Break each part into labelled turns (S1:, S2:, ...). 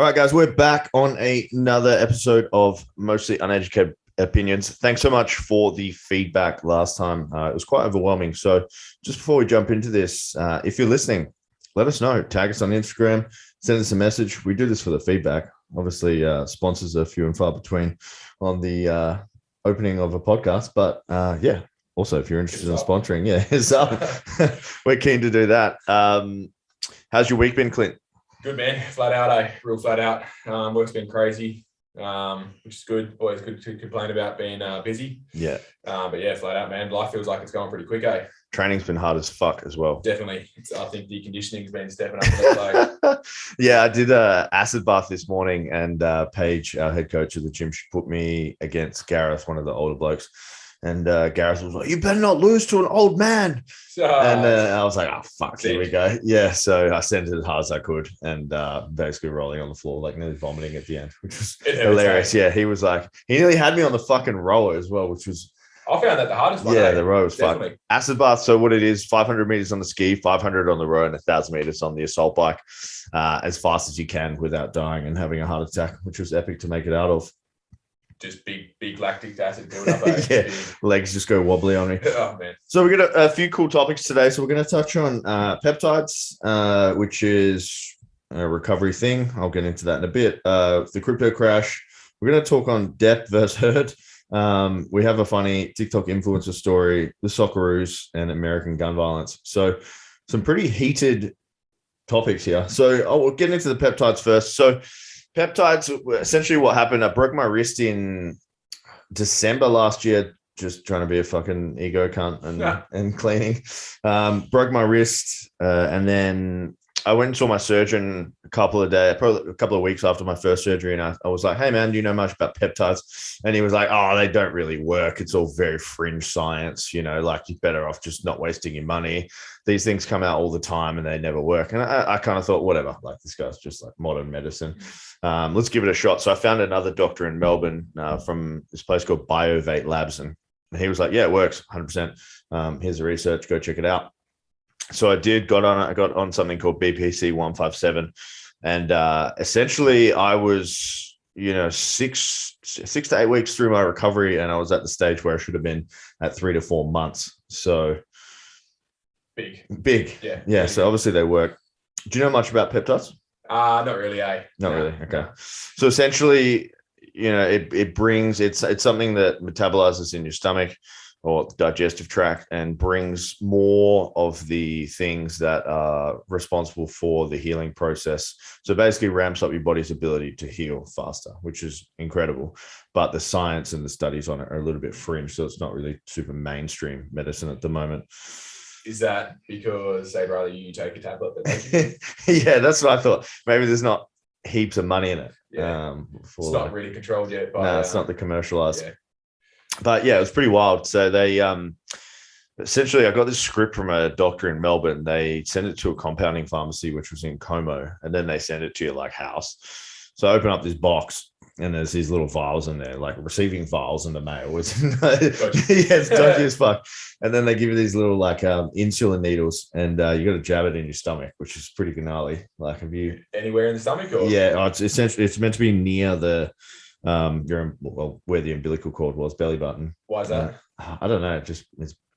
S1: All right, guys, we're back on another episode of Mostly Uneducated Opinions. Thanks so much for the feedback last time. It was quite overwhelming. So just before we jump into this, if you're listening, let us know. Tag us on Instagram, send us a message. We do this for the feedback. Obviously, sponsors are few and far between on the opening of a podcast. But yeah, also, if you're interested in sponsoring, it's up. We're keen to do that. How's your week been, Clint?
S2: Good, man. Flat out, real flat out. Work's been crazy, which is good. Always good to complain about being busy.
S1: Yeah.
S2: But yeah, flat out, man. Life feels like it's going pretty quick, eh?
S1: Training's been hard as fuck as well.
S2: Definitely. I think the conditioning's been stepping up.
S1: Yeah, I did a acid bath this morning, and Paige, our head coach of the gym, she put me against Gareth, one of the older blokes. And Gareth was like, "You better not lose to an old man." And I was like, "Oh fuck, here we go." Yeah, so I sent it as hard as I could, and basically rolling on the floor, like nearly vomiting at the end, which was hilarious. Yeah, he was like, he nearly had me on the fucking rower as well, which was.
S2: I found that the hardest one.
S1: Yeah, the row was fun. Acid bath. So what it is, 500 meters on the ski, 500 on the row, and 1,000 meters on the assault bike, as fast as you can without dying and having a heart attack, which was epic to make it out of.
S2: Just big lactic acid build-up.
S1: Yeah, legs just go wobbly on me.
S2: Oh, man.
S1: So we got a few cool topics today. So we're going to touch on peptides, which is a recovery thing. I'll get into that in a bit. The crypto crash. We're going to talk on depth versus herd. We have a funny TikTok influencer story, the Socceroos and American gun violence. So some pretty heated topics here. So we'll get into the peptides first. So peptides, essentially what happened, I broke my wrist in December last year, just trying to be a fucking ego cunt and cleaning. Broke my wrist, and then I went and saw my surgeon probably a couple of weeks after my first surgery. And I was like, "Hey man, do you know much about peptides?" And he was like, "Oh, they don't really work. It's all very fringe science. Like you're better off just not wasting your money. These things come out all the time and they never work." And I kind of thought, whatever, like this guy's just like modern medicine. Let's give it a shot. So I found another doctor in Melbourne from this place called Biovate Labs. And he was like, "Yeah, it works 100%. Here's the research. Go check it out." So I got on something called BPC 157. And essentially I was, 6 to 8 weeks through my recovery, and I was at the stage where I should have been at 3 to 4 months. So big. Yeah. So obviously they work. Do you know much about peptides?
S2: Not really, eh?
S1: Not really. Okay. So essentially, it's something that metabolizes in your stomach or digestive tract and brings more of the things that are responsible for the healing process. So basically ramps up your body's ability to heal faster, which is incredible. But the science and the studies on it are a little bit fringe. So it's not really super mainstream medicine at the moment.
S2: Is that because they'd rather you take a tablet?
S1: Yeah, that's what I thought. Maybe there's not heaps of money in it.
S2: Yeah. It's not really controlled yet.
S1: No, it's not the commercialized. Yeah. But yeah, it was pretty wild. So they essentially, I got this script from a doctor in Melbourne. They sent it to a compounding pharmacy, which was in Como, and then they send it to your house. So I open up this box, and there's these little vials in there, like receiving vials in the mail. It's dodgy as fuck. And then they give you these little insulin needles, and you got to jab it in your stomach, which is pretty gnarly. Like, have you
S2: anywhere in the stomach? Or?
S1: Yeah, it's essentially meant to be near the where the umbilical cord was, belly button.
S2: Why is that?
S1: I don't know. It's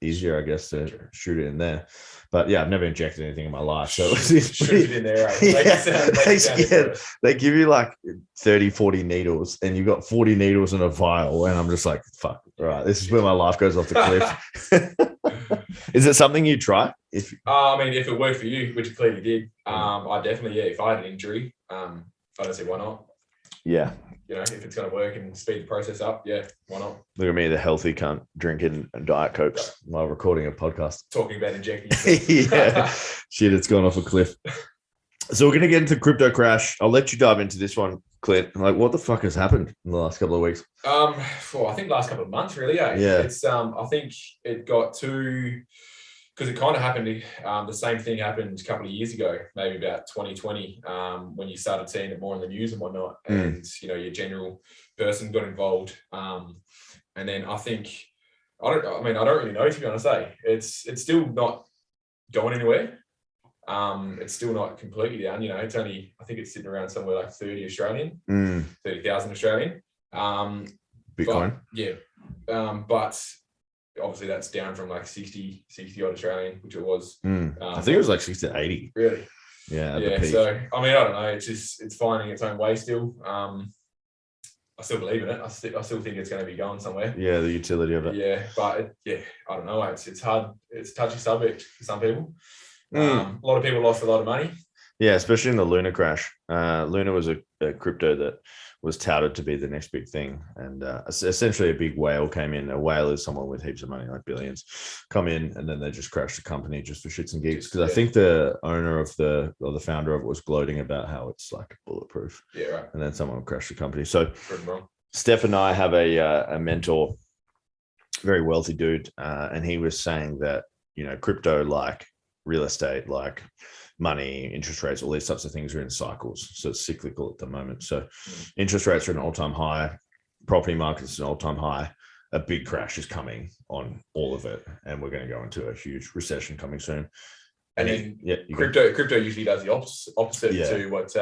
S1: easier, I guess, to shoot it in there. But yeah, I've never injected anything in my life, so it's
S2: shoot it in there. Right?
S1: They give you like 30, 40 needles, and you've got 40 needles in a vial, and I'm just like, fuck, right, this is where my life goes off the cliff. Is it something you try?
S2: If it worked for you, which it clearly did, I definitely, if I had an injury, I don't see why not.
S1: Yeah.
S2: If it's going to work and speed the process up, yeah, why not?
S1: Look at me, the healthy cunt, drinking Diet Cokes while recording a podcast.
S2: Talking about injecting.
S1: Yeah. Shit, it's gone off a cliff. So we're going to get into crypto crash. I'll let you dive into this one, Clint. Like, what the fuck has happened in the last couple of weeks?
S2: I think last couple of months, really. Eh?
S1: Yeah.
S2: It's I think it got to, because it kind of happened. The same thing happened a couple of years ago, maybe about 2020, when you started seeing it more in the news and whatnot, and your general person got involved. And then I think I don't really know, to be honest. It's still not going anywhere. It's still not completely down. You know, it's only, I think it's sitting around somewhere like 30 Australian, 30,000 Australian.
S1: Bitcoin.
S2: But obviously that's down from like 60 odd Australian, which it was.
S1: I think it was like 60 to 80.
S2: Really?
S1: Yeah.
S2: So I mean, I don't know. It's finding its own way still. I still believe in it. I still think it's going to be going somewhere.
S1: Yeah, the utility of it.
S2: Yeah, but I don't know. It's hard. It's a touchy subject for some people. A lot of people lost a lot of money.
S1: Yeah, especially in the Luna crash. Luna was a crypto that was touted to be the next big thing. And essentially a big whale came in. A whale is someone with heaps of money, like billions, come in, and then they just crashed the company just for shits and gigs. Because I think the owner of the founder of it was gloating about how it's like bulletproof.
S2: Yeah, right.
S1: And then someone crashed the company. So Steph and I have a mentor, very wealthy dude, and he was saying that, you know, crypto, like real estate, like money, interest rates, all these types of things are in cycles. So it's cyclical at the moment. So interest rates are at an all-time high, property markets at an all-time high. A big crash is coming on all of it, and we're going to go into a huge recession coming soon.
S2: And then crypto usually does the opposite to what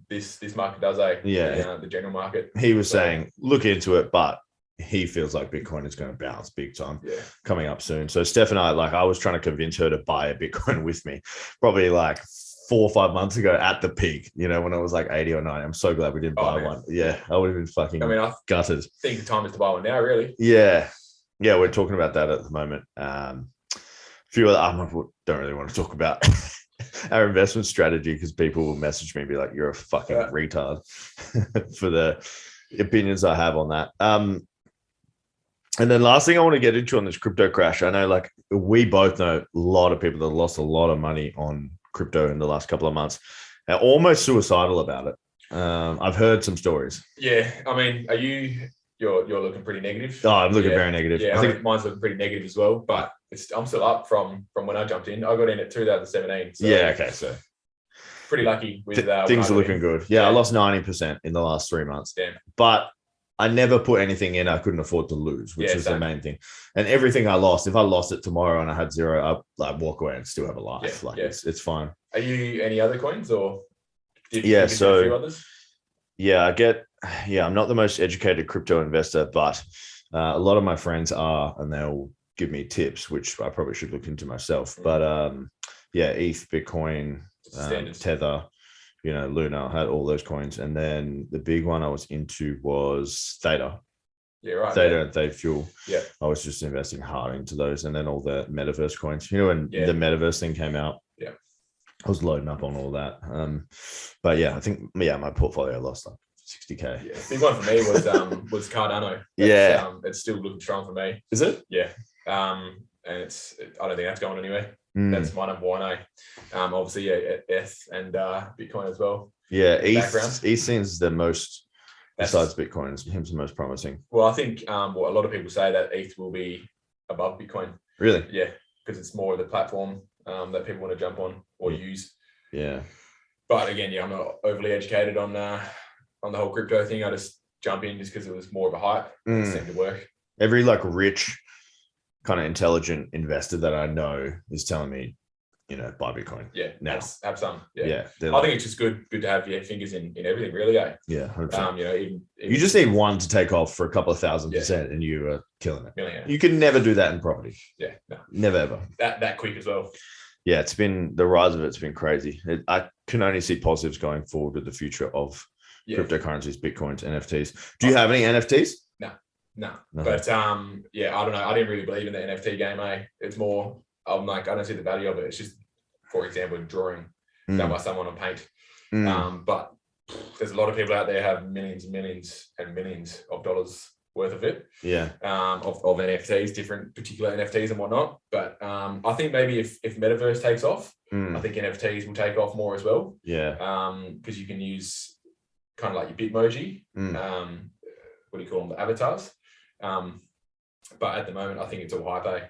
S2: this market does. The general market.
S1: He was saying look into it, but he feels like Bitcoin is going to bounce big time coming up soon. So Steph and I was trying to convince her to buy a Bitcoin with me, probably like 4 or 5 months ago at the peak, you know, when I was like 80 or 90. I'm so glad we didn't buy one. Yeah, I would have been fucking gutted.
S2: I think the time is to buy one now, really.
S1: Yeah, we're talking about that at the moment. A few other, I don't really want to talk about our investment strategy because people will message me and be like, you're a fucking retard for the opinions I have on that. And then last thing I want to get into on this crypto crash, I know like we both know a lot of people that lost a lot of money on crypto in the last couple of months. They're almost suicidal about it. I've heard some stories.
S2: Yeah, I mean, you're looking pretty negative?
S1: Oh, I'm looking very negative.
S2: Yeah, I think mine's looking pretty negative as well, but I'm still up from when I jumped in. I got in at 2017. So
S1: okay, so
S2: pretty lucky with
S1: things are looking good. Yeah, I lost 90% in the last 3 months.
S2: Damn.
S1: But I never put anything in I couldn't afford to lose, which is the main thing. And everything I lost, if I lost it tomorrow and I had zero, I'd walk away and still have a life. It's fine.
S2: Are you any other coins or?
S1: A few others? I'm not the most educated crypto investor, but a lot of my friends are, and they'll give me tips, which I probably should look into myself. But ETH, Bitcoin, Tether, you know, Luna, I had all those coins. And then the big one I was into was Theta.
S2: Yeah, right.
S1: Theta and Theta Fuel.
S2: Yeah.
S1: I was just investing hard into those. And then all the metaverse coins, you know, when the metaverse thing came out. Yeah. I was loading up on all that. But I think, my portfolio lost like 60K.
S2: Yeah. Big one for me was Cardano. It's still looking strong for me.
S1: Is it?
S2: Yeah. And I don't think that's going anywhere. That's my number one. Obviously, ETH and Bitcoin as well.
S1: Yeah, ETH seems the most, besides Bitcoin, seems the most promising.
S2: Well, I think a lot of people say that ETH will be above Bitcoin.
S1: Really?
S2: Yeah, because it's more of the platform that people want to jump on or use.
S1: Yeah.
S2: But again, I'm not overly educated on the whole crypto thing. I just jump in just because it was more of a hype. It seemed to work.
S1: Every like rich, kind of intelligent investor that I know is telling me, you know, buy Bitcoin.
S2: Yeah,
S1: now
S2: have some. Yeah,
S1: I
S2: think it's just good to have your fingers in everything, really.
S1: Yeah, 100%.
S2: You know, even
S1: you just need one to take off for a couple of 1,000%, and you are killing it.
S2: Yeah.
S1: You can never do that in property.
S2: Yeah, no.
S1: Never ever.
S2: That quick as well.
S1: Yeah, it's been the rise of it's been crazy. I can only see positives going forward with the future of cryptocurrencies, Bitcoins, NFTs. Do you have any NFTs?
S2: No. But I don't know. I didn't really believe in the NFT game. It's more, I'm like, I don't see the value of it. It's just, for example, drawing done by someone on paint. But there's a lot of people out there have millions and millions and millions of dollars worth of it.
S1: Yeah.
S2: Of NFTs, different particular NFTs and whatnot. But I think maybe if Metaverse takes off, I think NFTs will take off more as well.
S1: Yeah.
S2: Because you can use kind of like your Bitmoji. What do you call them? The avatars. But at the moment, I think it's all hype.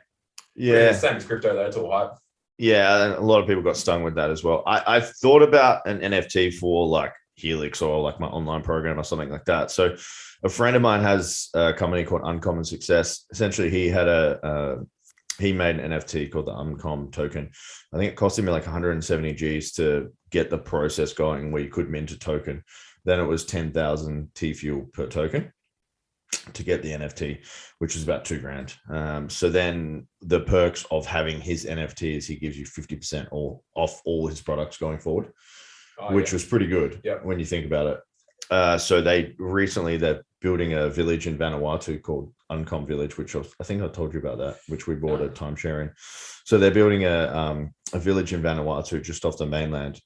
S1: Yeah.
S2: Same as crypto though, it's all hype.
S1: Yeah, and a lot of people got stung with that as well. I've thought about an NFT for like Helix or like my online program or something like that. So a friend of mine has a company called Uncommon Success. Essentially, he had a he made an NFT called the Uncom token. I think it cost him like 170 Gs to get the process going where you could mint a token. Then it was 10,000 T fuel per token to get the NFT, which is about $2,000. So then the perks of having his NFT is he gives you 50% off all his products going forward, which was pretty good when you think about it. So they're building a village in Vanuatu called Uncom Village, which I think I told you about that, which we bought a timeshare in. So they're building a village in Vanuatu just off the mainland,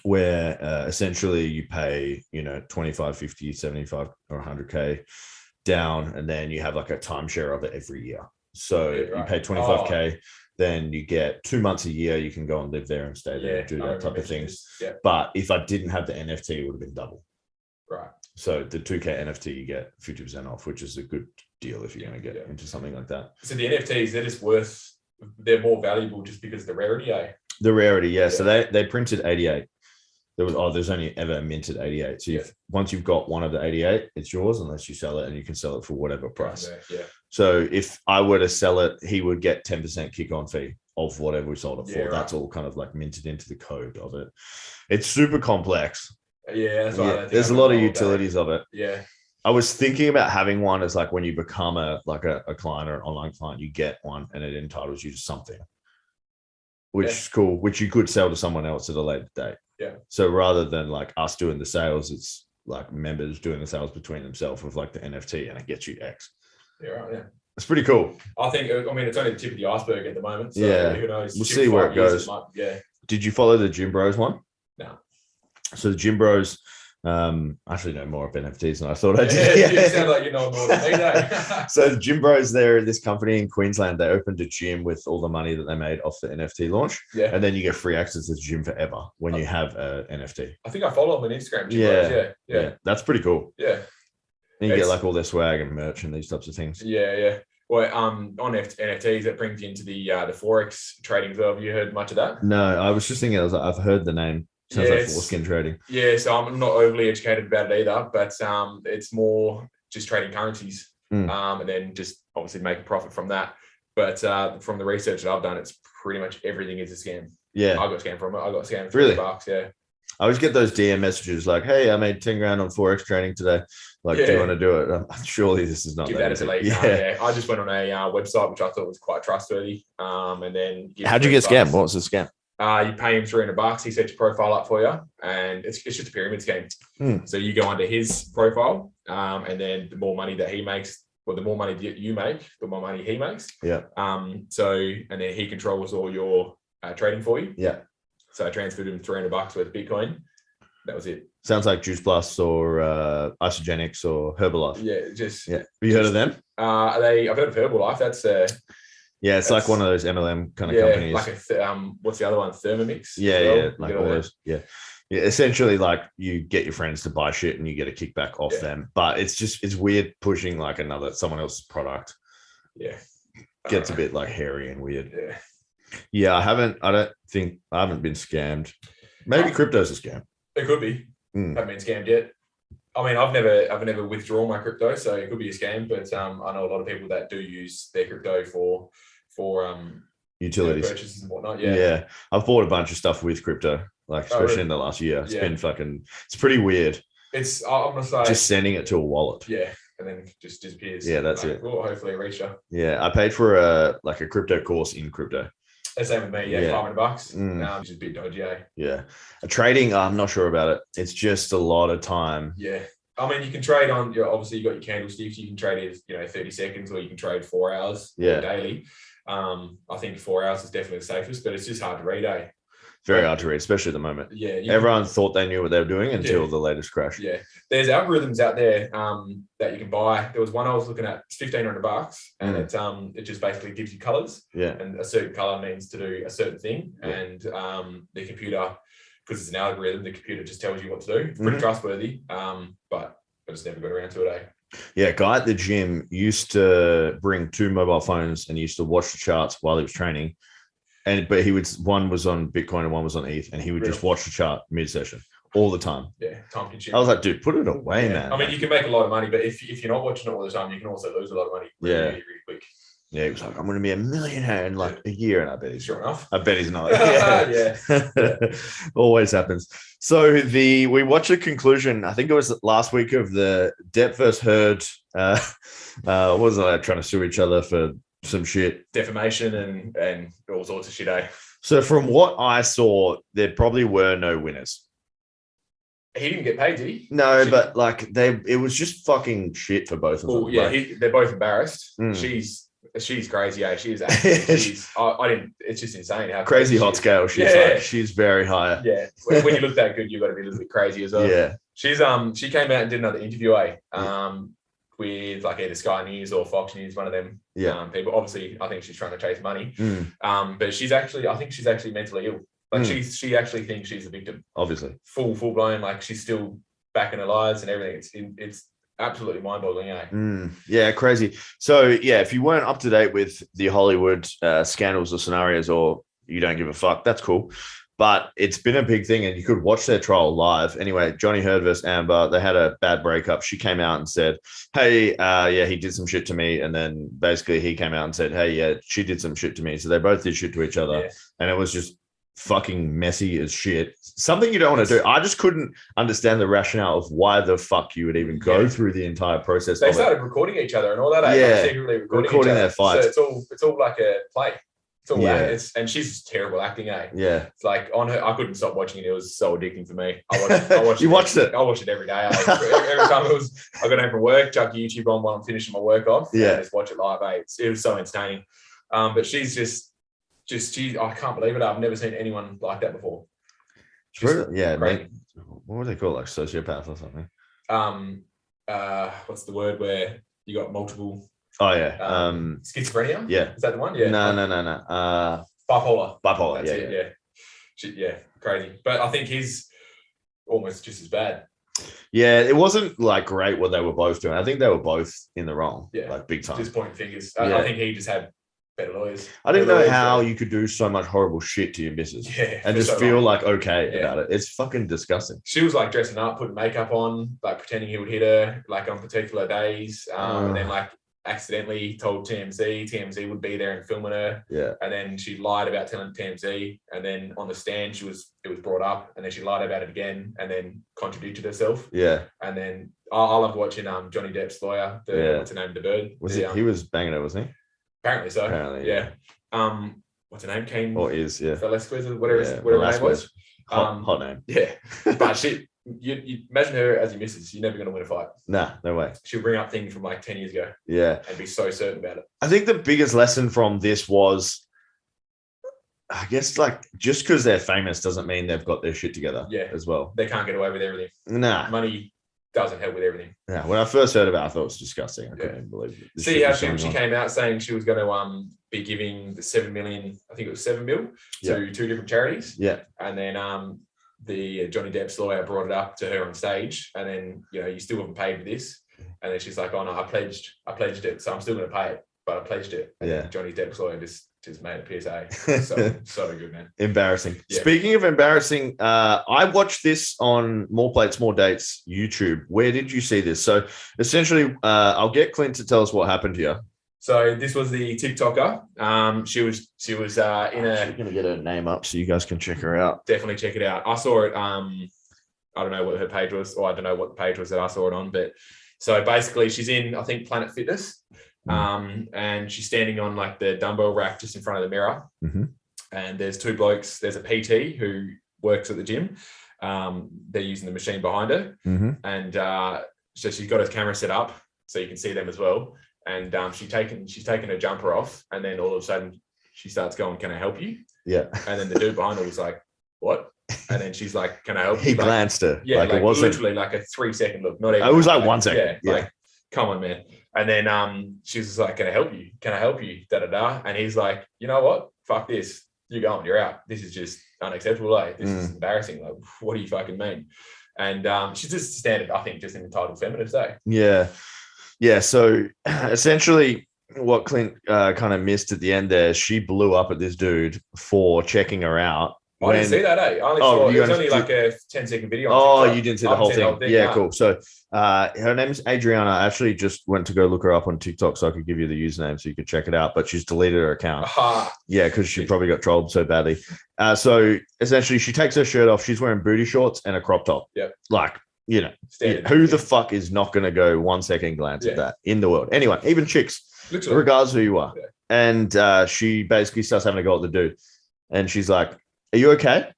S1: where essentially you pay, 25, 50, 75 or 100K down, and then you have like a timeshare of it every year. So you pay 25K, then you get 2 months a year, you can go and live there and stay there and do that type of things. But if I didn't have the NFT, it would have been double.
S2: Right.
S1: So the 2K NFT, you get 50% off, which is a good deal if you're going to get into something like that.
S2: So the NFTs, they're more valuable just because of the rarity, eh?
S1: The rarity, yeah. So they printed 88. There's only ever minted 88. So once you've got one of the 88, it's yours unless you sell it, and you can sell it for whatever price.
S2: Yeah.
S1: So if I were to sell it, he would get 10% kick on fee of whatever we sold it for. Right. That's all kind of like minted into the code of it. It's super complex.
S2: Yeah, that's right.
S1: There's a lot of utilities of it.
S2: Yeah.
S1: I was thinking about having one as like when you become a client or an online client, you get one and it entitles you to something, which is cool, which you could sell to someone else at a later date.
S2: Yeah.
S1: So rather than like us doing the sales, it's like members doing the sales between themselves with like the NFT, and it gets you X.
S2: Yeah, right. Yeah.
S1: It's pretty cool.
S2: I think, it's only the tip of the iceberg at the moment. So who knows?
S1: We'll see where it goes. Did you follow the Gym Bros one?
S2: No.
S1: So the Gym Bros, actually know more about NFTs than I thought I did.
S2: You sound like you know more than me.
S1: So the Gym Bros, they're this company in Queensland. They opened a gym with all the money that they made off the NFT launch. Yeah. And then you get free access to the gym forever when you have an NFT.
S2: I think I follow them on Instagram.
S1: Yeah. That's pretty cool.
S2: Yeah.
S1: And you get like all their swag and merch and these types of things.
S2: Yeah. Well, on NFTs, that brings you into the Forex trading as well. Have you heard much of that?
S1: No, I was just thinking, I've heard the name. Sounds like foreskin trading.
S2: Yeah, so I'm not overly educated about it either, but it's more just trading currencies, and then just obviously make a profit from that. But from the research that I've done, it's pretty much everything is a scam. Yeah, I got scammed from it. I got scammed for $50. Yeah.
S1: I always get those DM messages like, "Hey, I made 10 grand on Forex trading today. Like, do you want to do it?" Surely this is not
S2: give that as a lead. Yeah, I just went on a website which I thought was quite trustworthy, and then
S1: how'd you get scammed? What was the scam?
S2: You pay him $300. He sets your profile up for you, and it's just a pyramid scheme. So you go under his profile, and then the more money that he makes, or the more money that you make, the more money he makes. Yeah. So and then he controls all your trading for you. Yeah. So I transferred him $300 worth of Bitcoin. That was it. Sounds like Juice Plus or Isogenics or Herbalife. Yeah. Have you heard of them? I've heard of Herbalife. That's it's like one of those MLM kind of companies. Like what's the other one? Thermomix. Like all those. Yeah. Essentially, like you get your friends to buy shit and you get a kickback off them. But it's weird pushing like someone else's product. Yeah. Gets a bit like hairy and weird. Yeah. Yeah, I haven't been scammed. Maybe crypto's a scam. It could be. Haven't been scammed yet. I mean, I've never withdrawn my crypto, so it could be a scam. But I know a lot of people that do use their crypto for utilities, purchases and whatnot. Yeah, I've bought a bunch of stuff with crypto, like especially in the last year. It's been it's pretty weird. I'm gonna say just sending it to a wallet. Yeah. And then it just disappears. Yeah, that's it. Well, hopefully a reach you. Yeah, I paid for a crypto course in crypto. The same with me, $500. Which is a bit dodgy, eh? Yeah. Trading, I'm not sure about it. It's just a lot of time. Yeah. I mean, you can trade on obviously you got your candlesticks, you can trade it 30 seconds, or you can trade 4 hours daily. I think 4 hours is definitely the safest, but it's just hard to read, eh? Very hard to read, especially at the moment. Yeah, everyone thought they knew what they were doing until the latest crash. Yeah, there's algorithms out there that you can buy. There was one I was looking at, it's $1,500, and it just basically gives you colors. Yeah, and a certain color means to do a certain thing, and the computer, because it's an algorithm, the computer just tells you what to do. It's pretty trustworthy, but I just never got around to it. Yeah, a guy at the gym used to bring 2 mobile phones and he used to watch the charts while he was training. But one was on Bitcoin and one was on ETH, and he would just watch the chart mid-session all the time. Yeah, time consuming. I was like, dude, put it away, man. I mean, you can make a lot of money, but if you're not watching it all the time, you can also lose a lot of money really quick.
S1: Yeah, he was like, I'm going to be a millionaire in like a year. And I bet he's
S2: Sure enough.
S1: I bet he's not.
S2: Yeah.
S1: Always happens. So we watched the conclusion. I think it was last week of the Depp versus Heard. What was it? Trying to sue each other for some shit,
S2: defamation and all sorts of shit.
S1: So from what I saw, there probably were no winners.
S2: He didn't get paid, did he?
S1: No, but like it was just fucking shit for both of them.
S2: Yeah,
S1: like,
S2: they're both embarrassed.
S1: Mm.
S2: She's crazy, eh? She is. I didn't. It's just insane how
S1: crazy hot scale. She's very high.
S2: Yeah, when you look that good, you've got to be a little bit crazy as well.
S1: Yeah,
S2: she came out and did another interview, with like either Sky News or Fox News, one of them.
S1: Yeah,
S2: people. Obviously, I think she's trying to chase money. But I think she's actually mentally ill. Like she actually thinks she's a victim.
S1: Obviously,
S2: full blown. Like she's still back in her lives and everything. It's absolutely mind-boggling, eh?
S1: Yeah, crazy. So yeah, if you weren't up to date with the Hollywood scandals or scenarios, or you don't give a fuck, that's cool. But it's been a big thing, and you could watch their trial live. Anyway, Johnny Heard versus Amber, they had a bad breakup. She came out and said, hey, yeah, he did some shit to me. And then basically he came out and said, hey, yeah, she did some shit to me. So they both did shit to each other.
S2: Yeah.
S1: And it was just fucking messy as shit. Something you don't want to do. I just couldn't understand the rationale of why the fuck you would even go through the entire process.
S2: They started recording each other and all that.
S1: Yeah,
S2: like secretly recording
S1: their fights.
S2: So it's all like a play. It's all and she's terrible acting, eh?
S1: Yeah.
S2: It's like on her, I couldn't stop watching it. It was so addicting for me. I watched
S1: You watched it?
S2: I watched it every day. Every time I got home from work, chuck YouTube on while I'm finishing my work off.
S1: Yeah.
S2: And just watch it live, eh? It was so entertaining. But she's she, I can't believe it. I've never seen anyone like that before.
S1: Yeah.
S2: Crazy.
S1: What would they call, like sociopath or something?
S2: What's the word where you got multiple?
S1: Oh yeah.
S2: Schizophrenia.
S1: Yeah.
S2: Is that the one? Yeah.
S1: No.
S2: Bipolar.
S1: Bipolar.
S2: Yeah. Crazy. But I think he's almost just as bad.
S1: Yeah, it wasn't like great what they were both doing. I think they were both in the wrong.
S2: Yeah.
S1: Like big time.
S2: Just pointing fingers. I think he just had better lawyers.
S1: I didn't know how you could do so much horrible shit to your missus and just feel like okay about it. It's fucking disgusting.
S2: She was like dressing up, putting makeup on, like pretending he would hit her like on particular days. And then like accidentally told TMZ would be there and filming her.
S1: Yeah.
S2: And then she lied about telling TMZ. And then on the stand, it was brought up, and then she lied about it again and then contradicted herself. Yeah. And then I love watching Johnny Depp's lawyer, what's her name, the bird.
S1: He was banging her, wasn't he?
S2: Apparently so. Yeah. What's her name? Kane
S1: or is
S2: Velasquez or whatever her name was.
S1: Hot name.
S2: Yeah. But you imagine her as your missus, you're never going to win a fight.
S1: Nah, no way.
S2: She'll bring up things from like 10 years ago.
S1: Yeah.
S2: And be so certain about it.
S1: I think the biggest lesson from this was, I guess, like, just because they're famous doesn't mean they've got their shit together as well.
S2: They can't get away with everything.
S1: Nah.
S2: Money doesn't help with everything.
S1: Yeah. When I first heard about it, I thought it was disgusting. I couldn't even believe it.
S2: See how she came out saying she was going to be giving the 7 million, I think it was 7 mil, to two different charities.
S1: Yeah.
S2: And then the Johnny Depp's lawyer brought it up to her on stage, and then you still haven't paid for this, and then she's like, "Oh no, I pledged it, so I'm still going to pay it, but I pledged it." And Johnny Depp's lawyer just made a PSA. So good, man.
S1: Embarrassing. Yeah. Speaking of embarrassing, I watched this on More Plates, More Dates YouTube. Where did you see this? So essentially, I'll get Clint to tell us what happened here.
S2: So this was the TikToker. She was in a.
S1: She's gonna get her name up so you guys can check her out.
S2: Definitely check it out. I saw it. I don't know what her page was, or I don't know what the page was that I saw it on. But so basically, she's in, I think, Planet Fitness, and she's standing on like the dumbbell rack just in front of the mirror.
S1: Mm-hmm.
S2: And there's two blokes. There's a PT who works at the gym. They're using the machine behind her, and so she's got her camera set up so you can see them as well. And she's taken her jumper off, and then all of a sudden she starts going, "Can I help you?"
S1: Yeah.
S2: And then the dude behind her was like, "What?" And then she's like, "Can I help you?"
S1: He glanced her.
S2: Yeah, like it wasn't literally like a 3-second look. Not even.
S1: It was like 1 second.
S2: Yeah. Like, come on, man. And then she was like, "Can I help you? Can I help you?" Da da da. And he's like, "You know what? Fuck this. You're going. You're out. This is just unacceptable. Like, this is embarrassing. Like, what do you fucking mean?" And she's just standard, I think, just an entitled feminist, eh?
S1: Yeah. Yeah, so essentially what Clint kind of missed at the end there, she blew up at this dude for checking her out
S2: I didn't see that, eh? I only saw it was only like a 10-second video.
S1: Oh,
S2: TikTok.
S1: you didn't see the whole thing. Yeah, cool. So her name is Adriana. I actually just went to go look her up on TikTok so I could give you the username so you could check it out. But she's deleted her account. Yeah, because she probably got trolled so badly. So essentially, she takes her shirt off. She's wearing booty shorts and a crop top.
S2: Yeah.
S1: Like, you know,
S2: Standard.
S1: who the fuck is not going to go 1 second glance at that in the world? Anyway, even chicks,
S2: literally,
S1: regardless of who you are.
S2: Yeah.
S1: And she basically starts having a go at the dude. And she's like, "Are you okay?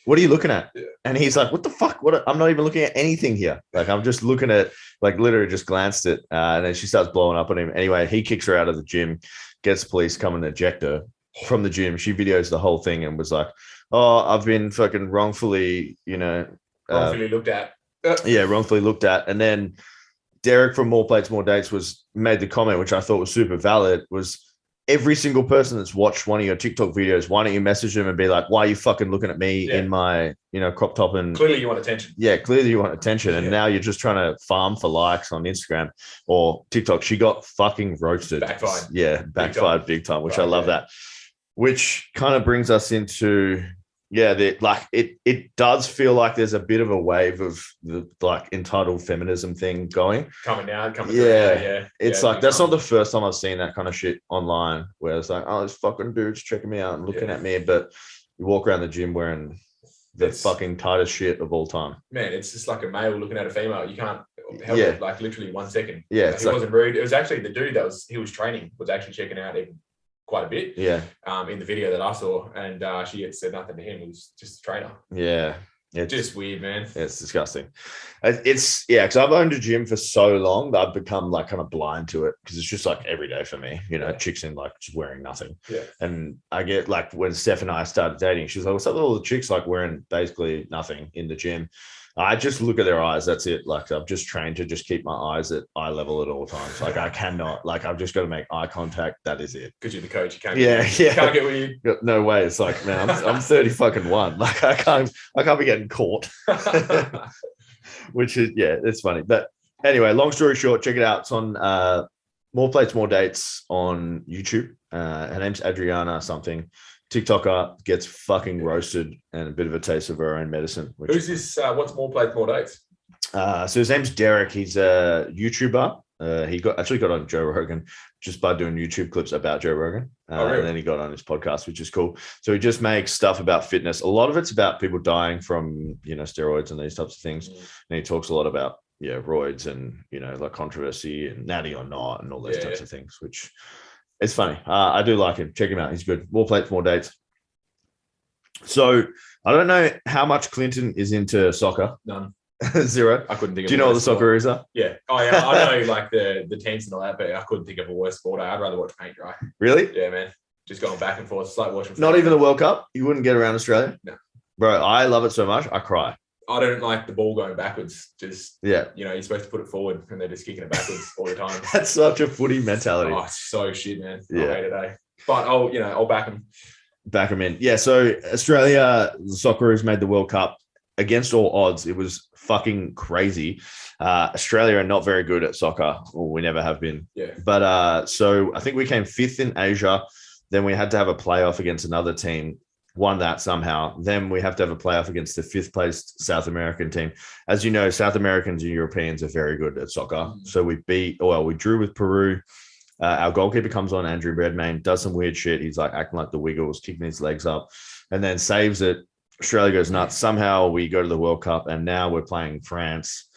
S1: What are you looking at?"
S2: Yeah.
S1: And he's like, "What the fuck? What? I'm not even looking at anything here. Like, I'm just looking at, like, literally just glanced at." And then she starts blowing up on him. Anyway, he kicks her out of the gym, gets police come and eject her from the gym. She videos the whole thing and was like, "Oh, I've been fucking wrongfully,
S2: wrongfully looked at."
S1: Yeah, wrongfully looked at." And then Derek from More Plates, More Dates made the comment, which I thought was super valid, was every single person that's watched one of your TikTok videos, why don't you message them and be like, "Why are you fucking looking at me in my, crop top?" And
S2: clearly you want attention.
S1: Yeah, clearly you want attention. And now you're just trying to farm for likes on Instagram or TikTok. She got fucking roasted.
S2: Backfired.
S1: Yeah, backfired big time, which I love that. Which kind of brings us into, it does feel like there's a bit of a wave of the like entitled feminism thing coming
S2: through.
S1: Yeah. It's like that's not the first time I've seen that kind of shit online where it's like, "Oh, this fucking dude's checking me out and looking at me," but you walk around the gym wearing the fucking tightest shit of all time.
S2: Man, it's just like a male looking at a female. You can't help it, like literally 1 second.
S1: Yeah,
S2: he wasn't rude. It was actually the dude he was training was actually checking out even quite a bit.
S1: Yeah.
S2: In the video that I saw, and she had said nothing to him. It was just a trainer.
S1: Yeah.
S2: It's just weird, man.
S1: It's disgusting. Because I've owned a gym for so long that I've become like kind of blind to it because it's just like every day for me, chicks in like just wearing nothing.
S2: Yeah.
S1: And I get like when Steph and I started dating, she's like, "What's up with all the chicks like wearing basically nothing in the gym?" I just look at their eyes. That's it. Like I'm just trained to just keep my eyes at eye level at all times. Like I cannot, like I've just got to make eye contact. That is it.
S2: Because you're the coach. You can't.
S1: You
S2: can't get weird.
S1: No way. It's like, man, I'm 30 fucking one. Like I can't be getting caught. Which is it's funny. But anyway, long story short, check it out. It's on More Plates, More Dates on YouTube. Her name's Adriana something. TikToker gets fucking roasted and a bit of a taste of her own medicine.
S2: Who's this? What's More Plates, More Dates?
S1: So his name's Derek. He's a YouTuber. He got on Joe Rogan just by doing YouTube clips about Joe Rogan.
S2: Really?
S1: And then he got on his podcast, which is cool. So he just makes stuff about fitness. A lot of it's about people dying from, steroids and these types of things. And he talks a lot about, roids and, like controversy and natty or not and all those types of things, which it's funny. I do like him. Check him out. He's good. More Plates, More Dates. So I don't know how much Clinton is into soccer.
S2: None.
S1: Zero.
S2: I couldn't think of.
S1: Do you know what the soccer is?
S2: Yeah. Oh yeah. I know like the teams and all that, but I couldn't think of a worse sport. I'd rather watch paint dry.
S1: Really?
S2: Yeah, man. Just going back and forth. It's like watching.
S1: Not even the World Cup. You wouldn't get around Australia.
S2: No.
S1: Bro, I love it so much. I cry.
S2: I don't like the ball going backwards. Just
S1: you're
S2: supposed to put it forward and they're just kicking it backwards all the time.
S1: That's such a footy mentality.
S2: Oh, it's so shit, man. I hate it, eh? But I'll back them.
S1: Back them in. Yeah. So Australia, the Socceroos made the World Cup against all odds. It was fucking crazy. Australia are not very good at soccer. Well, we never have been.
S2: Yeah.
S1: But so I think we came 5th in Asia. Then we had to have a playoff against another team. Won that somehow. Then we have to have a playoff against the 5th placed South American team. As you know, South Americans and Europeans are very good at soccer. So we drew with Peru. Our goalkeeper comes on, Andrew Redmayne, does some weird shit. He's like acting like the Wiggles, kicking his legs up, and then saves it. Australia goes nuts. Somehow we go to the World Cup, and now we're playing France,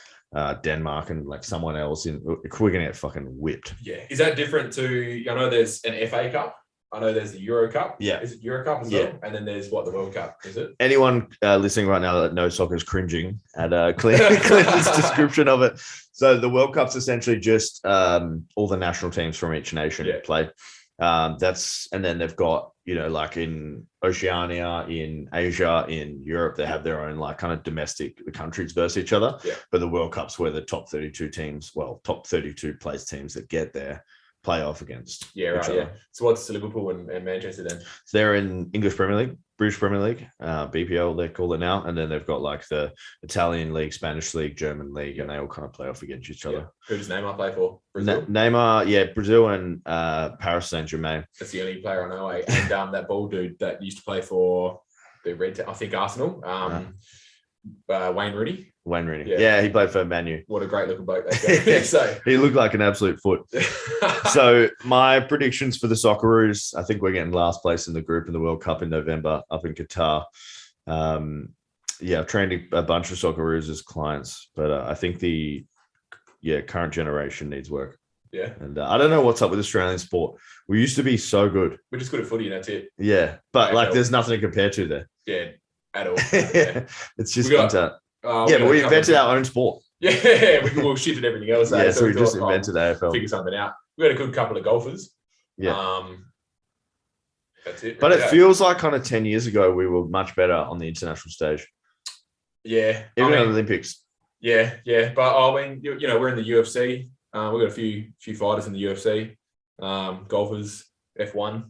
S1: Denmark, and like someone else. We're going to get fucking whipped.
S2: Yeah. Is that different to, I know there's an FA Cup. I know there's the Euro Cup.
S1: Yeah.
S2: Is it Euro Cup as well? And then there's the World Cup, is it?
S1: Anyone listening right now that knows soccer is cringing at Clinton's description of it. So the World Cup's essentially just all the national teams from each nation play. And then they've got, like in Oceania, in Asia, in Europe, they have their own like kind of domestic countries versus each other.
S2: Yeah.
S1: But the World Cup's where the top 32 place teams that get there play off against
S2: each other. Yeah. So what's Liverpool and Manchester then?
S1: So they're in English Premier League, British Premier League, BPL they call it now, and then they've got like the Italian League, Spanish League, German League, and they all kind of play off against each other.
S2: Who does Neymar play for? Brazil?
S1: Neymar, Brazil and Paris Saint-Germain.
S2: That's the only player I know. And that bald dude that used to play for the red. I think Arsenal. Wayne Rooney.
S1: Wayne Rooney. Yeah, he played for Man U.
S2: What a great looking bloke. So
S1: he looked like an absolute foot. So my predictions for the Socceroos, I think we're getting last place in the group in the World Cup in November up in Qatar. I've trained a bunch of Socceroos as clients, but I think the current generation needs work.
S2: Yeah.
S1: And I don't know what's up with Australian sport. We used to be so good.
S2: We're just good at footy and that's it.
S1: Yeah. But like there's nothing to compare to there.
S2: Yeah, at all.
S1: Yeah. It's just but we invented our own sport.
S2: Yeah, we'll shift at everything else.
S1: Yeah, so we just invented AFL.
S2: Figure something out. We had a good couple of golfers.
S1: Yeah.
S2: That's it.
S1: But it feels like kind of 10 years ago, we were much better on the international stage.
S2: Yeah.
S1: Even at the Olympics.
S2: Yeah. But I mean, we're in the UFC. We've got a few fighters in the UFC. Golfers, F1.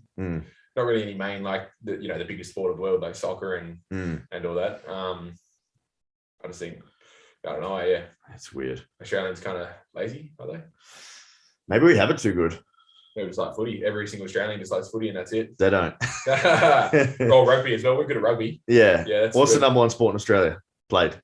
S2: Not really any main, like, the biggest sport of the world, like soccer and all that. I just think, I don't know. Yeah.
S1: It's weird.
S2: Australians kind of lazy, are they?
S1: Maybe we have it too good.
S2: Maybe it's like footy. Every single Australian just likes footy and that's it.
S1: They don't.
S2: Oh, rugby as well. We're good at rugby.
S1: Yeah.
S2: That's
S1: What's
S2: good.
S1: the number one sport in Australia? Played.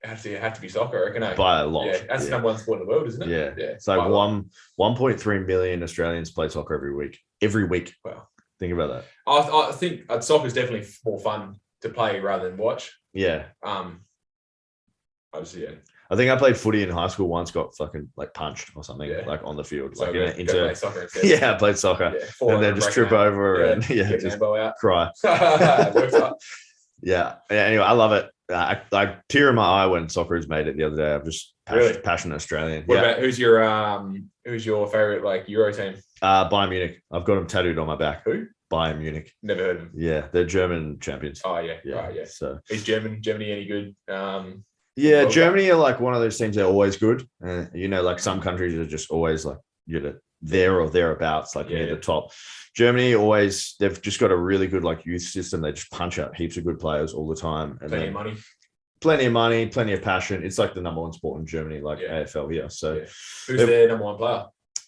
S2: It have to be soccer, I reckon.
S1: By a lot.
S2: Yeah, that's the number one sport in the world, isn't it?
S1: Yeah.
S2: Yeah.
S1: It's like 1.3 million Australians play soccer every week. Every week.
S2: Wow.
S1: Think about that.
S2: I think soccer is definitely more fun to play rather than watch.
S1: Yeah.
S2: Obviously, yeah.
S1: I think I played footy in high school once, got fucking like punched or something,
S2: like
S1: on the field.
S2: So
S1: like
S2: play soccer instead.
S1: Yeah, I played soccer.
S2: Yeah,
S1: and then just trip over and
S2: get
S1: just
S2: elbow out.
S1: Cry.
S2: Works out.
S1: Yeah. Anyway, I love it. I tear in my eye when Socceroos made it the other day. I'm just passionate Australian.
S2: What about who's your favorite like Euro team?
S1: Bayern Munich. I've got them tattooed on my back.
S2: Who?
S1: Bayern Munich.
S2: Never heard of them.
S1: Yeah, they're German champions.
S2: Oh yeah.
S1: Yeah.
S2: Right, yeah.
S1: So
S2: is Germany any good?
S1: Yeah, Germany are like one of those teams. They're always good. Like some countries are just always like there or thereabouts, like near the top. Germany they've just got a really good like youth system. They just punch out heaps of good players all the time. And
S2: plenty of money,
S1: plenty of passion. It's like the number one sport in Germany, like AFL here. So
S2: who's their number one player?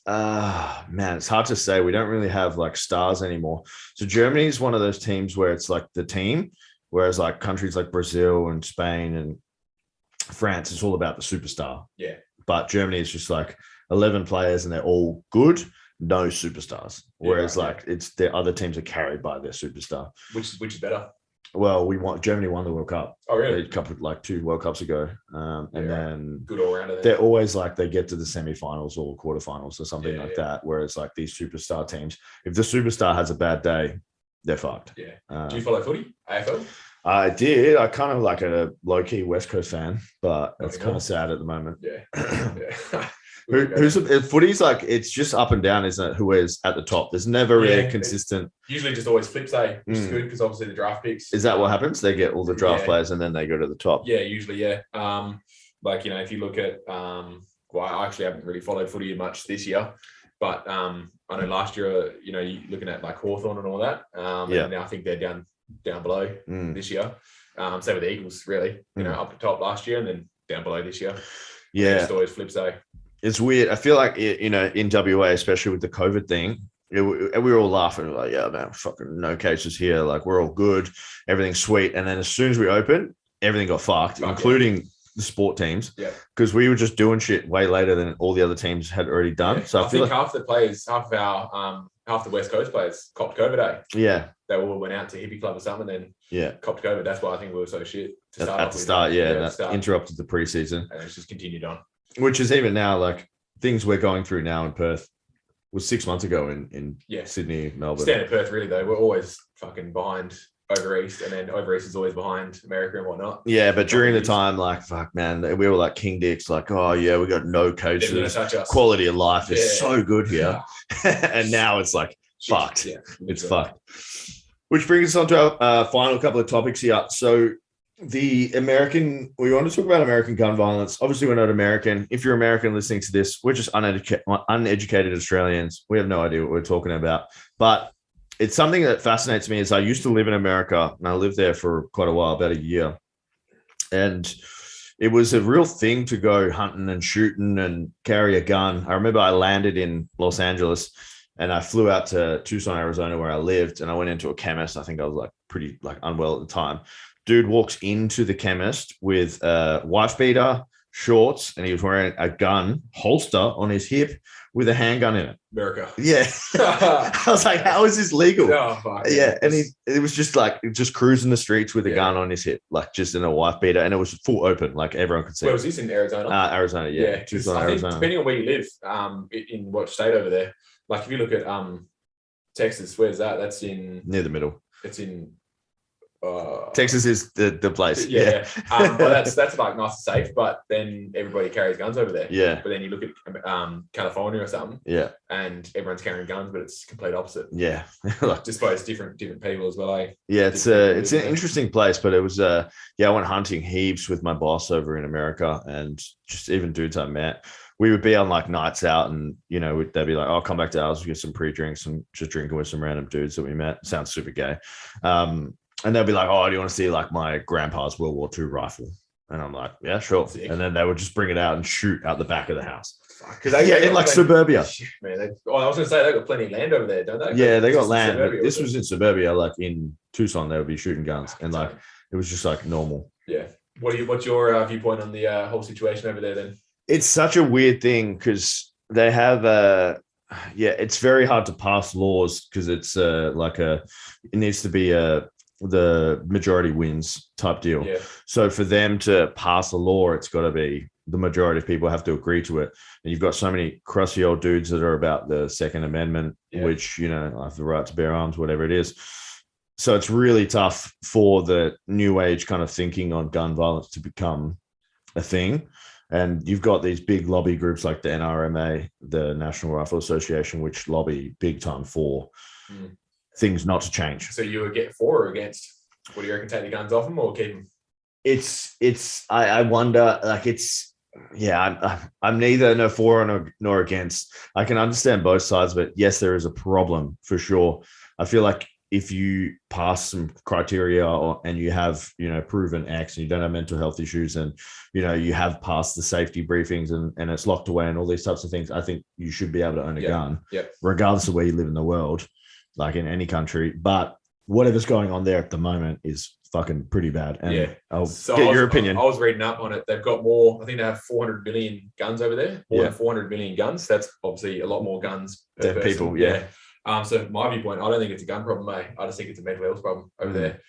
S1: Man, it's hard to say. We don't really have like stars anymore. So Germany is one of those teams where it's like the team, whereas like countries like Brazil and Spain and France, it's all about the superstar.
S2: Yeah.
S1: But Germany is just like 11 players and they're all good, no superstars. Whereas it's the other teams are carried by their superstar.
S2: Which is better?
S1: Well, Germany won the World Cup.
S2: Oh, really?
S1: A couple like 2 World Cups ago. Then
S2: good all rounder.
S1: They're always like they get to the semifinals or quarterfinals or something like that. Whereas like these superstar teams, if the superstar has a bad day, they're fucked.
S2: Yeah. Do you follow footy? AFL?
S1: I did. I kind of like a low-key West Coast fan, but it's kind of sad at the moment.
S2: Yeah.
S1: Footy's like it's just up and down, isn't it? Who is at the top? There's never really consistent.
S2: Usually just always flips, which is good because obviously the draft picks.
S1: Is that what happens? They get all the draft players and then they go to the top.
S2: Yeah, usually, yeah. If you look at, I actually haven't really followed footy much this year, but I know last year, you're looking at like Hawthorn and all that. And now I think they're down below this year. Same with the Eagles, really. Up the top last year and then down below this year.
S1: Yeah,
S2: it just always flips.
S1: It's weird. I feel like in WA, especially with the COVID thing, we were all laughing like, yeah, man, fucking no cases here. Like we're all good, everything's sweet. And then as soon as we opened, everything got fucked, including the sport teams. Yeah, because we were just doing shit way later than all the other teams had already done. Yeah. So I feel
S2: think half the West Coast players copped COVID.
S1: Yeah,
S2: they all went out to hippie club or something, and copped COVID. That's why I think we were so shit
S1: to start at the start. That interrupted the preseason,
S2: and it's just continued on.
S1: Which is even now like things we're going through now in Perth was 6 months ago in Sydney, Melbourne.
S2: Standard Perth, really though. We're always fucking behind over east, and then over east is always behind America and whatnot.
S1: Yeah, but during the time, like fuck, man, we were like king dicks. Like, oh yeah, we got no cases. Quality of life is so good here, and now it's like fucked. Yeah, it's fucked. Which brings us on to our final couple of topics here. So. We want to talk about American gun violence. Obviously, we're not American. If you're American listening to this, we're just uneducated Australians. We have no idea what we're talking about. But it's something that fascinates me. Is I used to live in America, and I lived there for quite a while, about a year. And it was a real thing to go hunting and shooting and carry a gun. I remember I landed in Los Angeles, And I flew out to Tucson, Arizona, where I lived, and I went into a chemist. I think I was like pretty like unwell at the time. Dude walks into the chemist with a wife beater, shorts, and he was wearing a gun holster on his hip with a handgun in it.
S2: America.
S1: Yeah. I was like, how is this legal?
S2: Oh, fuck,
S1: yeah. And it was just like just cruising the streets with a
S2: Yeah.
S1: gun on his hip, like just in a wife beater, and it was full open, like everyone could see.
S2: Where was this, in Arizona?
S1: Arizona, yeah.
S2: 'cause
S1: Tucson,
S2: I think
S1: Arizona.
S2: depending on where you live, in what state over there, like if you look at Texas, where's that? That's in
S1: Near the middle.
S2: It's in
S1: Texas is the place.
S2: yeah. Well, that's like nice and safe, but then everybody carries guns over there.
S1: Yeah.
S2: But then you look at California or something,
S1: Yeah.
S2: and everyone's carrying guns, but it's complete opposite.
S1: Yeah.
S2: Just suppose different people as well.
S1: Yeah, it's an interesting place, but it was I went hunting heaps with my boss over in America, and just even dudes I met. We would be on like nights out, and they'd be like, "Oh, come back to ours, we get some pre-drinks and just drinking with some random dudes that we met." Sounds super gay. And they'll be like, "Oh, do you want to see like my grandpa's World War II rifle?" And I'm like, "Yeah, sure."
S2: Sick.
S1: And then they would just bring it out and shoot out the back of the house.
S2: Because
S1: in like suburbia.
S2: Man, I was going to say they got plenty of land over there, don't they?
S1: Yeah, they got land. But this was in suburbia, like in Tucson. They would be shooting guns, and like it was just like normal.
S2: Yeah. What's your viewpoint on the whole situation over there then?
S1: It's such a weird thing because they have it's very hard to pass laws because it's it needs to be the majority wins type deal.
S2: Yeah.
S1: So for them to pass a law, it's got to be the majority of people have to agree to it. And you've got so many crusty old dudes that are about the Second Amendment, which, have the right to bear arms, whatever it is. So it's really tough for the new age kind of thinking on gun violence to become a thing. And you've got these big lobby groups like the NRMA, the National Rifle Association, which lobby big time for things not to change.
S2: So you would get for or against? What do you reckon? Take the guns off them or keep them?
S1: I wonder, like I'm neither for nor against. I can understand both sides, but yes, there is a problem for sure. I feel like if you pass some criteria and you have, proven X and you don't have mental health issues and, you have passed the safety briefings and it's locked away and all these types of things, I think you should be able to own a gun, regardless of where you live in the world, like in any country. But whatever's going on there at the moment is fucking pretty bad. And I'll get your opinion.
S2: I was reading up on it. They've got more, I think they have 400 million guns over there, more than 400 million guns. That's obviously a lot more guns per person.
S1: People. Yeah.
S2: So my viewpoint, I don't think it's a gun problem, mate. I just think it's a mental health problem over there.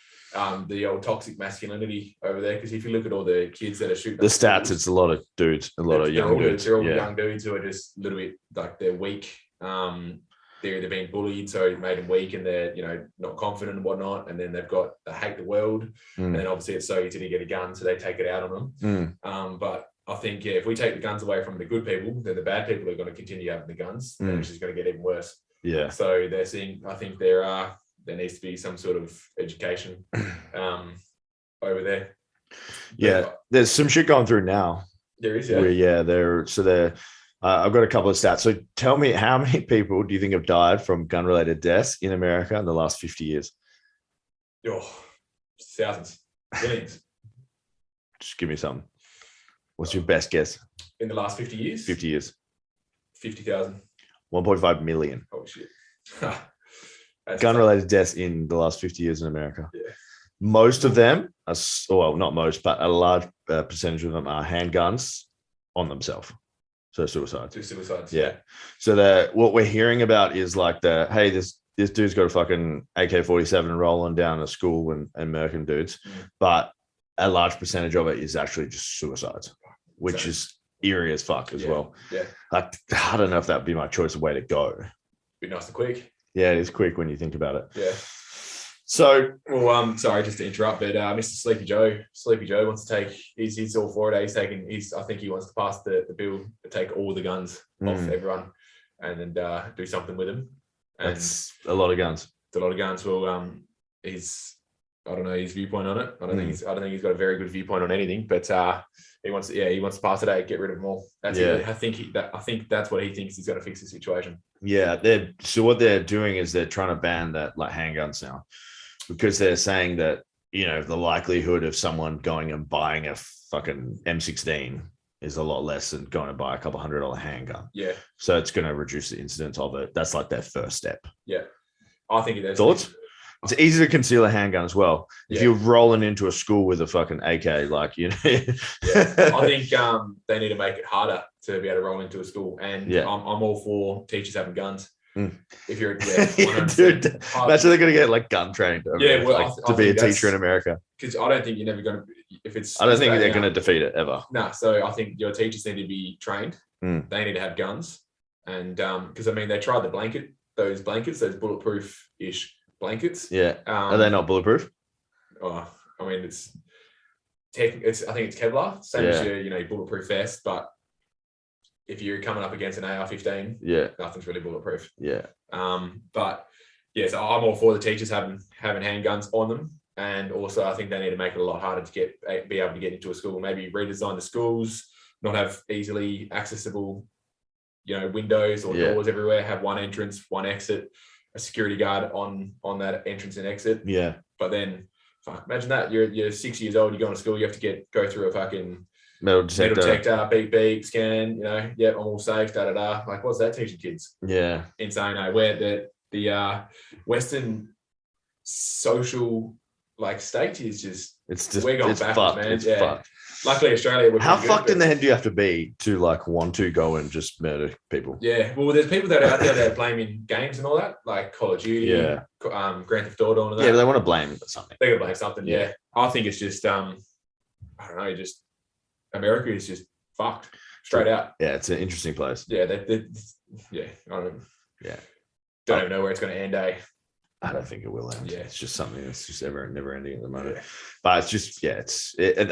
S2: The old toxic masculinity over there. Because if you look at all the kids that are shooting
S1: the stats, it's a lot of dudes, a lot of young dudes.
S2: They're all young dudes who are just a little bit like they're weak. They're being bullied, so it made them weak, and they're not confident and whatnot. And then they hate the world, and then obviously it's so easy to get a gun, so they take it out on them. But I think if we take the guns away from the good people, then the bad people are going to continue having the guns, and it's just going to get even worse.
S1: Yeah.
S2: So they're seeing. I think there needs to be some sort of education over there.
S1: Yeah, there's some shit going through now.
S2: There is.
S1: They're. I've got a couple of stats. So tell me, how many people do you think have died from gun-related deaths in America in the last 50 years?
S2: Thousands, millions.
S1: Just give me something. What's your best guess?
S2: In the last 50 years?
S1: 50 years.
S2: 50,000.
S1: 1.5 million.
S2: Oh, shit.
S1: Gun-related deaths in the last 50 years in America.
S2: Yeah.
S1: Most of them are, well, not most, but a large percentage of them are handguns on themselves. So suicides.
S2: Two suicides.
S1: Yeah. So what we're hearing about is like hey, this dude's got a fucking AK-47 rolling down a school and murking dudes. But a large percentage of it is actually just suicides, which is eerie as fuck as well.
S2: Yeah.
S1: Like, I don't know if that would be my choice of way to go.
S2: Be nice and quick.
S1: Yeah, it is quick when you think about it.
S2: Yeah.
S1: So,
S2: well, sorry, just to interrupt, but Mr. Sleepy Joe wants to take. He's all for it. I think he wants to pass the bill to take all the guns off everyone, and then do something with them. And
S1: that's a lot of guns.
S2: It's a lot of guns. Well, I don't know his viewpoint on it. I don't think he's got a very good viewpoint on anything. But he wants to pass it out, get rid of them all. That's it. I think that's what he thinks is going to fix the situation. Yeah,
S1: so what they're doing is they're trying to ban that like handguns now, because they're saying that the likelihood of someone going and buying a fucking M16 is a lot less than going to buy a couple $100 handgun.
S2: Yeah.
S1: So it's going to reduce the incidence of it. That's like their first step.
S2: Yeah. I think it is.
S1: Thoughts? It's easy to conceal a handgun as well. If
S2: Yeah.
S1: you're rolling into a school with a fucking AK, like, you know.
S2: Yeah. I think they need to make it harder to be able to roll into a school. And
S1: Yeah.
S2: I'm all for teachers having guns. If you're,
S1: Dude, imagine they're going to get like gun trained over there,
S2: well,
S1: like, to be a teacher in America.
S2: Because I don't think you're never going to, if it's.
S1: I don't think they're going to defeat it ever.
S2: No, so I think your teachers need to be trained. They need to have guns. And because, I mean, they tried those bulletproof-ish blankets.
S1: Yeah. Are they not bulletproof?
S2: Oh, I mean, I think it's Kevlar, same as your bulletproof vest, but if you're coming up against an AR-15, nothing's really bulletproof.
S1: Yeah.
S2: But yeah, so I'm all for the teachers having handguns on them, and also I think they need to make it a lot harder to be able to get into a school. Maybe redesign the schools, not have easily accessible, windows or doors everywhere. Have one entrance, one exit, a security guard on that entrance and exit.
S1: Yeah.
S2: But then, imagine that you're 6 years old, you go to school, you have to go through a fucking
S1: metal detector,
S2: beep, scan, I'm all safe, da. Like, what's that teaching kids?
S1: Yeah.
S2: Insane, where the Western social state is just we're going backwards, man.
S1: It's fucked.
S2: Luckily, Australia.
S1: How fucked in the head do you have to be to want to go and just murder people?
S2: Yeah, well, there's people that are out there that are blaming games and all that, like Call of Duty, Grand Theft Auto, and all that.
S1: Yeah, but they want to blame something.
S2: They're gonna blame something. Yeah. I think it's just I don't know, just America is just fucked straight out.
S1: Yeah, it's an interesting place.
S2: Yeah, I don't. Yeah, don't even know where it's going to end.
S1: I don't think it will end.
S2: Yeah,
S1: it's just something that's just never ending at the moment. Yeah. But it's just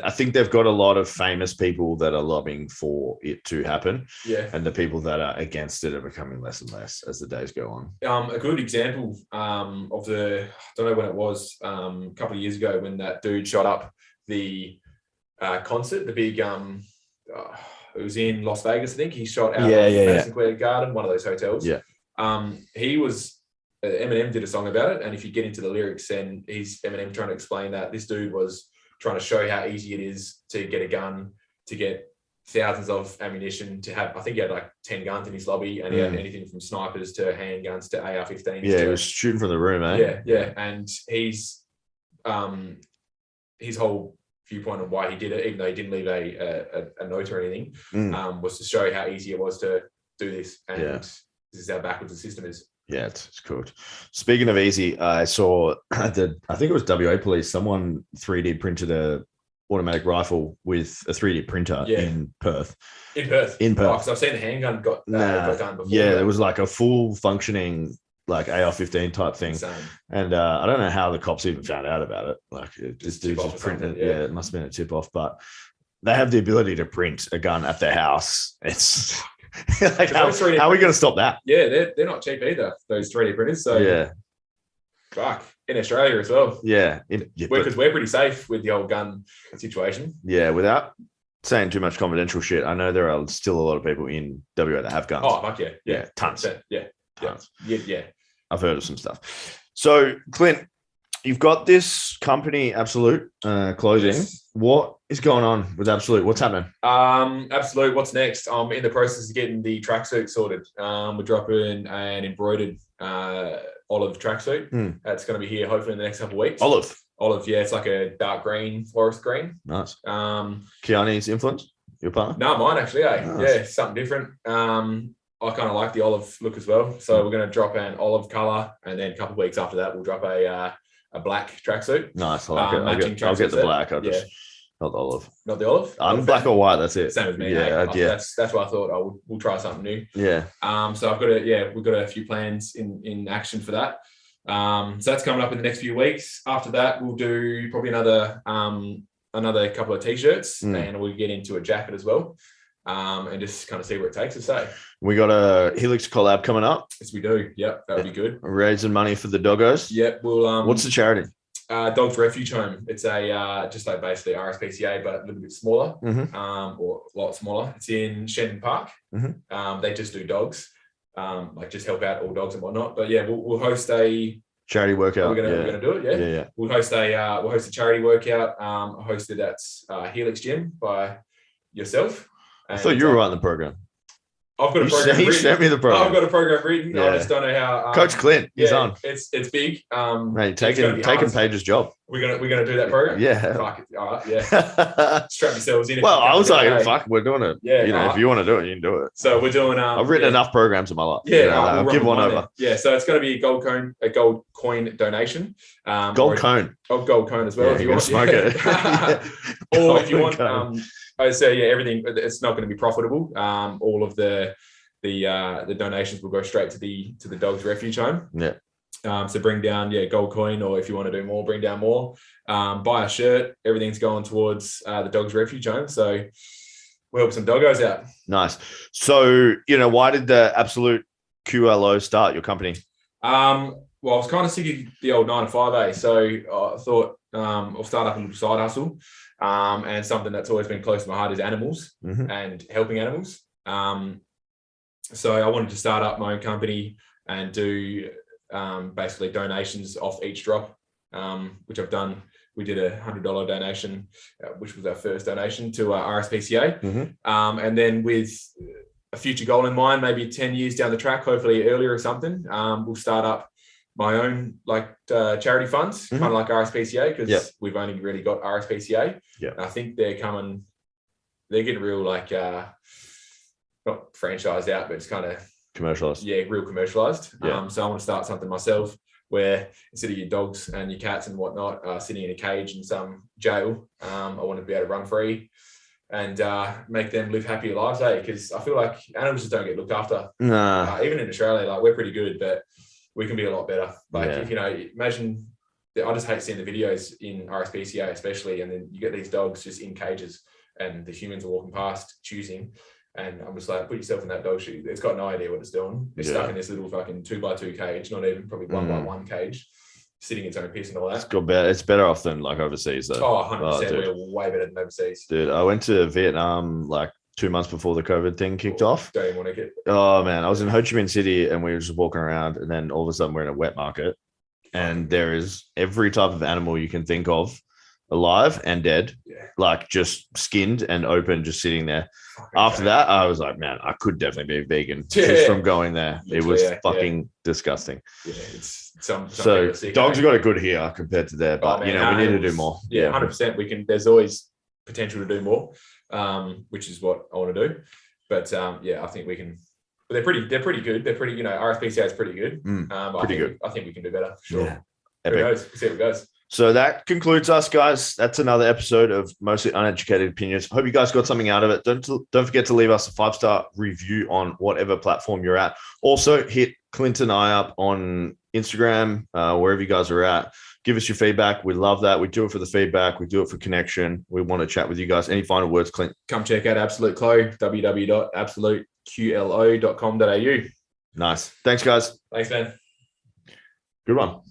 S1: I think they've got a lot of famous people that are lobbying for it to happen.
S2: Yeah,
S1: and the people that are against it are becoming less and less as the days go on.
S2: A good example of I don't know when it was, a couple of years ago when that dude shot up the concert, the big it was in Las Vegas, I think. He shot out of Madison Square Garden, one of those hotels.
S1: Yeah.
S2: He was Eminem did a song about it, and if you get into the lyrics, and Eminem trying to explain that this dude was trying to show how easy it is to get a gun, to get thousands of ammunition, to have, I think he had 10 guns in his lobby, and he had anything from snipers to handguns to AR-15s.
S1: Yeah, he was shooting from the room, eh?
S2: Yeah. And his whole viewpoint on why he did it, even though he didn't leave a note or anything, was to show how easy it was to do this. And this is how backwards the system is.
S1: Yeah, it's cool. Speaking of easy, I saw I think it was WA police, someone 3D printed a automatic rifle with a 3D printer in Perth.
S2: In Perth. Because I've seen the handgun got done before.
S1: Yeah, it was like a full functioning AR-15 type thing.
S2: Insane.
S1: And I don't know how the cops even found out about it. This dude just printed it. Yeah, it must have been a tip off, but they have the ability to print a gun at their house. It's how are we going to stop that?
S2: Yeah, they're not cheap either, those 3D printers. So fuck, in Australia as well.
S1: Yeah,
S2: because we're pretty safe with the old gun situation.
S1: Yeah, without saying too much confidential shit, I know there are still a lot of people in WA that have guns.
S2: Oh, fuck yeah,
S1: tons.
S2: Tons. Yeah.
S1: I've heard of some stuff. So, Clint, you've got this company, Absolute Clothing. Yes. What is going on with Absolute? What's happening?
S2: Absolute, what's next? I'm in the process of getting the tracksuit sorted. We're dropping an embroidered olive tracksuit. That's going to be here hopefully in the next couple of weeks. Olive, yeah. It's like a dark green, forest green.
S1: Nice. Kiani's influence? Your partner?
S2: No, mine actually. Nice. Yeah, something different. I kind of like the olive look as well. So we're going to drop an olive color, and then a couple of weeks after that, we'll drop a black tracksuit.
S1: Nice, I like it. I'll get the black. I'll just not the olive.
S2: Not the olive.
S1: I'm black or white. That's it.
S2: Same as me.
S1: Yeah.
S2: That's why I thought we'll try something new.
S1: Yeah.
S2: So we've got a few plans in action for that. So that's coming up in the next few weeks. After that, we'll do probably another couple of t-shirts, and we'll get into a jacket as well. And just kind of see where it takes us.
S1: We got a Helix collab coming up.
S2: Yes, we do. Yep, that would be good.
S1: Raising money for the doggos.
S2: Yep, we'll.
S1: What's the charity?
S2: Dogs Refuge Home. It's a just like basically RSPCA, but a little bit smaller, or a lot smaller. It's in Shenton Park. They just do dogs, just help out all dogs and whatnot. But yeah, we'll host a
S1: charity workout.
S2: We're gonna do it. Yeah. We'll host a charity workout. Hosted at Helix Gym by yourself.
S1: I thought you were writing the program.
S2: I've got a program
S1: He
S2: written.
S1: sent me the program.
S2: I've got a program written.
S1: Yeah.
S2: I just don't know how.
S1: Coach Clint, he's on.
S2: It's big.
S1: Mate, taking Paige's job.
S2: We're gonna do that program.
S1: Yeah.
S2: Fuck it. All right. Yeah. Strap yourselves in.
S1: Well, I was like, fuck, we're doing it.
S2: Yeah.
S1: You know, if you want to do it, you can do it.
S2: So we're doing.
S1: I've written enough programs in my life.
S2: Yeah.
S1: You know, I'll give one over.
S2: Yeah. So it's going to be a gold coin donation.
S1: Gold cone.
S2: Oh, gold cone as well.
S1: Yeah,
S2: if you
S1: want
S2: want
S1: to smoke it.
S2: Or if you want, so yeah, everything. It's not going to be profitable. All of the donations will go straight to the Dogs Refuge Home.
S1: Yeah.
S2: So bring down gold coin, or if you want to do more, bring down more. Buy a shirt. Everything's going towards the Dogs Refuge Home. So we'll help some doggos out.
S1: Nice. So why did the Absolute QLO start your company?
S2: Well, I was kind of sick of the old 9 to 5, so I thought I'll start up a little side hustle. And something that's always been close to my heart is animals and helping animals. So I wanted to start up my own company and do basically donations off each drop, which I've done. We did a $100 donation, which was our first donation to RSPCA. And then with a future goal in mind, maybe 10 years down the track, hopefully earlier or something, we'll start up my own charity funds, kind of like RSPCA, because we've only really got RSPCA. And I think they're getting real not franchised out, but it's kind of
S1: commercialized.
S2: Yeah, real commercialized. So I want to start something myself where instead of your dogs and your cats and whatnot sitting in a cage in some jail, I want to be able to run free and make them live happier lives, because I feel like animals just don't get looked after. Even in Australia, we're pretty good, but we can be a lot better. Imagine, I just hate seeing the videos in RSPCA especially, and then you get these dogs just in cages and the humans are walking past choosing. And I'm just like, put yourself in that dog shoe. It's got no idea what it's doing. It's stuck in this little fucking 2x2 cage, not even probably 1x1 cage, sitting its own piss and all that.
S1: It's better off than overseas though.
S2: Oh, 100%. We're way better than overseas.
S1: Dude, I went to Vietnam 2 months before the COVID thing kicked off.
S2: Don't even want to get.
S1: Oh man, I was in Ho Chi Minh City and we were just walking around, and then all of a sudden we're in a wet market, and there is every type of animal you can think of, alive and dead, just skinned and open, just sitting there. After that, I was like, man, I could definitely be a vegan just from going there. It was fucking disgusting. Yeah, it's so dogs have got it good here compared to there, but we need to do more.
S2: Yeah, 100%. We can. There's always potential to do more, which is what I want to do. But I think we can. But they're pretty good. They're pretty. RSPCA is pretty good. Pretty good. I think we can do better for sure. Yeah. Who knows? We'll see how it goes.
S1: So that concludes us, guys. That's another episode of Mostly Uneducated Opinions. Hope you guys got something out of it. Don't forget to leave us a 5-star review on whatever platform you're at. Also, hit Clint and I up on Instagram, wherever you guys are at. Give us your feedback. We love that. We do it for the feedback. We do it for connection. We want to chat with you guys. Any final words, Clint?
S2: Come check out Absolute Clo, www.absoluteqlo.com.au.
S1: Nice. Thanks, guys.
S2: Thanks, man.
S1: Good one.